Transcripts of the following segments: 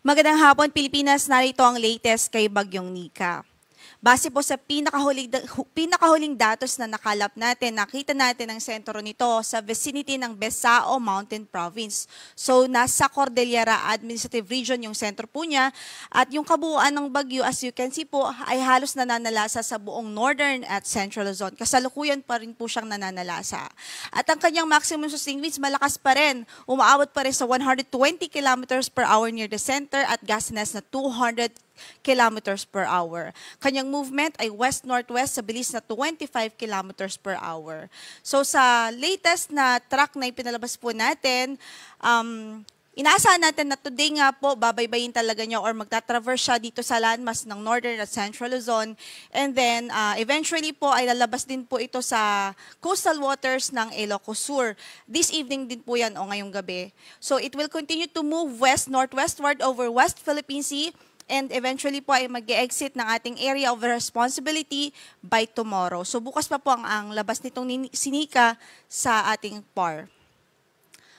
Magandang hapon, Pilipinas. Narito ang latest kay Bagyong Nika. Base po sa pinakahuling datos na nakalap natin, nakita natin ang sentro nito sa vicinity ng Besao Mountain Province. So, nasa Cordillera Administrative Region yung sentro po niya. At yung kabuuan ng bagyo, as you can see po, ay halos nananalasa sa buong Northern at Central Luzon. Kasalukuyan pa rin po siyang nananalasa. At ang kanyang maximum sustained winds, malakas pa rin. Umaabot pa rin sa 120 kilometers per hour near the center at gustiness na 200 kilometers per hour. Kanyang movement ay west-northwest sa bilis na 25 kilometers per hour. So sa latest na track na ipinalabas po natin, inaasahan natin na today nga po babaybayin talaga niya or magtatraverse siya dito sa landmass ng Northern at Central Luzon. And then eventually po ay lalabas din po ito sa coastal waters ng Ilocos Sur. This evening din po yan o ngayong gabi. So it will continue to move west-northwestward over West Philippine Sea and eventually po ay mag-exit ng ating area of responsibility by tomorrow. So bukas pa po ang labas nitong sinika sa ating PAR.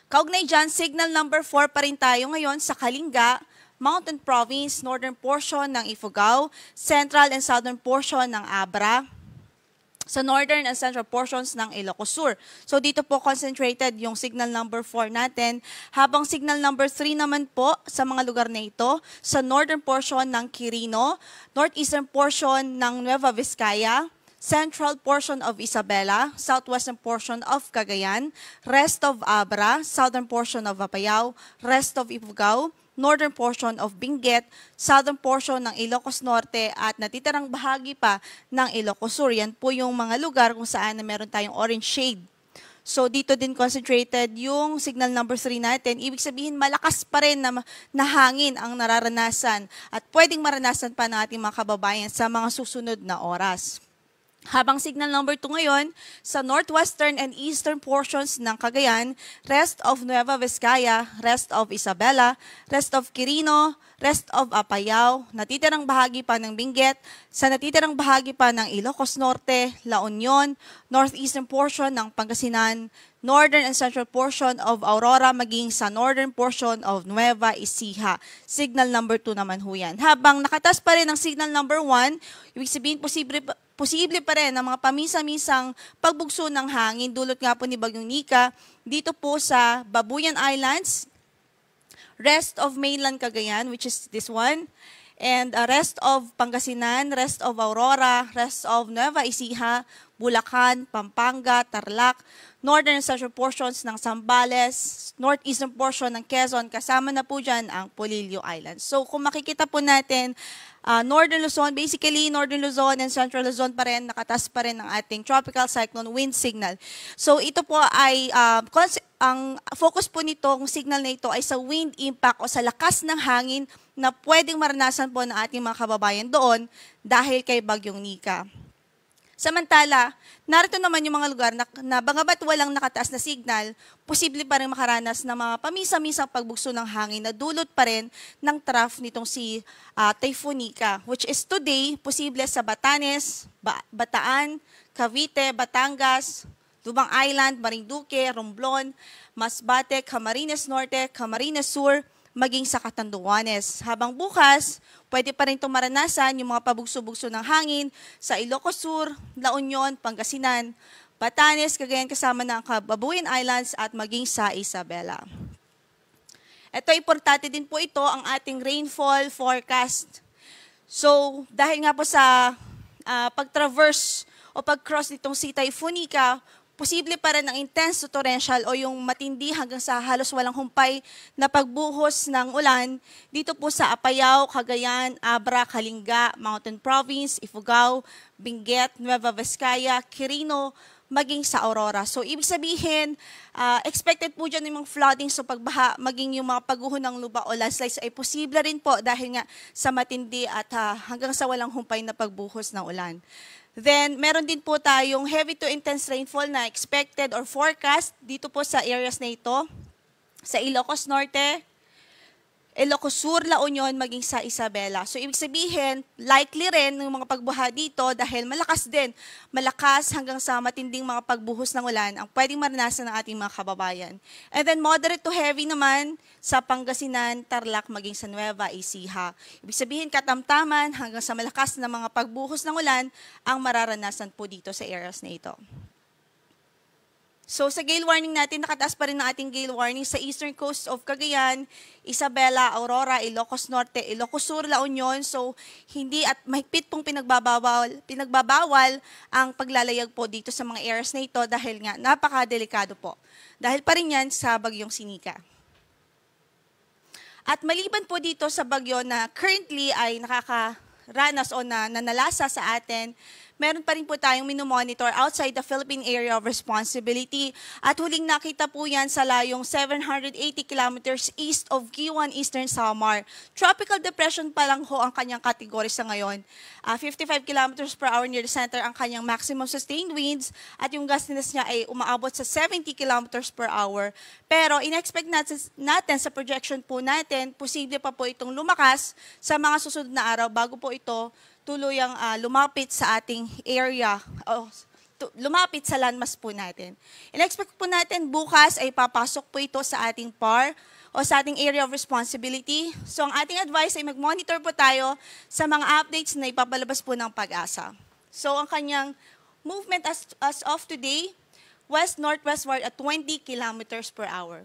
Kaugnay dyan, signal number 4 pa rin tayo ngayon sa Kalinga, Mountain Province, northern portion ng Ifugao, central and southern portion ng Abra, sa northern and central portions ng Ilocos Sur. So dito po concentrated yung signal number 4 natin, habang signal number 3 naman po sa mga lugar na ito, sa northern portion ng Quirino, northeastern portion ng Nueva Vizcaya, central portion of Isabela, southwestern portion of Cagayan, rest of Abra, southern portion of Apayao, rest of Ifugao, northern portion of Benguet, southern portion ng Ilocos Norte at natitirang bahagi pa ng Ilocos Sur. Yan po yung mga lugar kung saan na meron tayong orange shade. So dito din concentrated yung signal number 3 natin. Ibig sabihin malakas pa rin na hangin ang nararanasan at pwedeng maranasan pa ng ating mga kababayan sa mga susunod na oras. Habang signal number 2 ngayon, sa northwestern and eastern portions ng Cagayan, rest of Nueva Vizcaya, rest of Isabela, rest of Quirino, rest of Apayao, natitirang bahagi pa ng Benguet, sa natitirang bahagi pa ng Ilocos Norte, La Union, northeastern portion ng Pangasinan, northern and central portion of Aurora, maging sa northern portion of Nueva Ecija. Signal number 2 naman ho yan. Habang nakatas pa rin ang signal number 1, ibig sabihin posible pa rin ang mga pamisa-misang pagbugso ng hangin dulot nga po ni Bagyong Nika dito po sa Babuyan Islands, rest of mainland Cagayan, which is this one, and rest of Pangasinan, rest of Aurora, rest of Nueva Ecija, Bulacan, Pampanga, Tarlac, northern and central portions ng Zambales, northeastern portion ng Quezon, kasama na po dyan ang Polillo Islands. So kung makikita po natin, Northern Luzon, basically Northern Luzon and Central Luzon pa rin, nakatas pa rin ang ating tropical cyclone wind signal. So ito po ay, ang focus po nitong signal na ito ay sa wind impact o sa lakas ng hangin na pwedeng maranasan po ng ating mga kababayan doon dahil kay Bagyong Nika. Samantala, narito naman yung mga lugar na bangabat walang nakataas na signal, posible pa rin makaranas ng mga pamisa-misang pagbugso ng hangin na dulot pa rin ng trough nitong si Typhoon Nika, which is today posible sa Batanes, Bataan, Cavite, Batangas, Lubang Island, Marinduque, Romblon, Masbate, Camarines Norte, Camarines Sur, maging sa Catanduanes. Habang bukas, pwede pa rin itong maranasan yung mga pabugso-bugso ng hangin sa Ilocos Sur, La Union, Pangasinan, Batanes, Cagayan kasama ng Babuyan Islands at maging sa Isabela. Ito, importante din po ito ang ating rainfall forecast. So, dahil nga po sa pag-traverse o pag-cross nitong si Typhoon Nika, posible pa rin ang intense to torrential o yung matindi hanggang sa halos walang humpay na pagbuhos ng ulan dito po sa Apayao, Cagayan, Abra, Kalinga, Mountain Province, Ifugao, Benguet, Nueva Vizcaya, Quirino, maging sa Aurora. So, ibig sabihin, expected po dyan yung mga flooding sa pagbaha, maging yung mga pagguho ng lupa o landslides ay posible rin po dahil nga sa matindi at hanggang sa walang humpay na pagbuhos ng ulan. Then, meron din po tayong heavy to intense rainfall na expected or forecast dito po sa areas na ito, sa Ilocos Norte, Ilocos Sur, La Union, maging sa Isabela. So, ibig sabihin, likely rin ng mga pagbuha dito dahil malakas din. Malakas hanggang sa matinding mga pagbuhos ng ulan ang pwedeng maranasan ng ating mga kababayan. And then, moderate to heavy naman sa Pangasinan, Tarlac, maging sa Nueva Ecija. Ibig sabihin, katamtaman hanggang sa malakas na mga pagbuhos ng ulan ang mararanasan po dito sa areas na ito. So sa gale warning natin, nakataas pa rin ang ating gale warning sa eastern coast of Cagayan, Isabela, Aurora, Ilocos Norte, Ilocos Sur, La Union. So hindi at mahigpit pong pinagbabawal ang paglalayag po dito sa mga areas na ito dahil nga napakadelikado po. Dahil pa rin yan sa bagyong Sinika. At maliban po dito sa bagyo na currently ay nakakaranas o nanalasa sa atin, meron pa rin po tayong minomonitor outside the Philippine Area of Responsibility. At huling nakita po yan sa layong 780 kilometers east of Guiuan, Eastern Samar. Tropical depression pa lang ho ang kanyang kategory sa ngayon. 55 kilometers per hour near the center ang kanyang maximum sustained winds at yung gustiness niya ay umaabot sa 70 kilometers per hour. Pero in-expect natin sa projection po natin, posible pa po itong lumakas sa mga susunod na araw bago po ito tuluyang lumapit sa ating area, lumapit sa landmass po natin. In-expect po natin bukas ay papasok po ito sa ating PAR o sa ating area of responsibility. So ang ating advice ay mag-monitor po tayo sa mga updates na ipapalabas po ng Pag-asa. So ang kanyang movement as of today, west-northwestward at 20 kilometers per hour.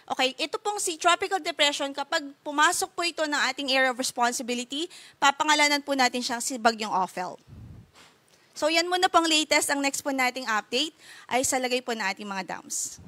Okay, ito pong si Tropical Depression, kapag pumasok po ito ng ating area of responsibility, papangalanan po natin siyang si Bagyong Ophel. So yan muna pong latest. Ang next po nating update ay sa lagay po ng ating mga dams.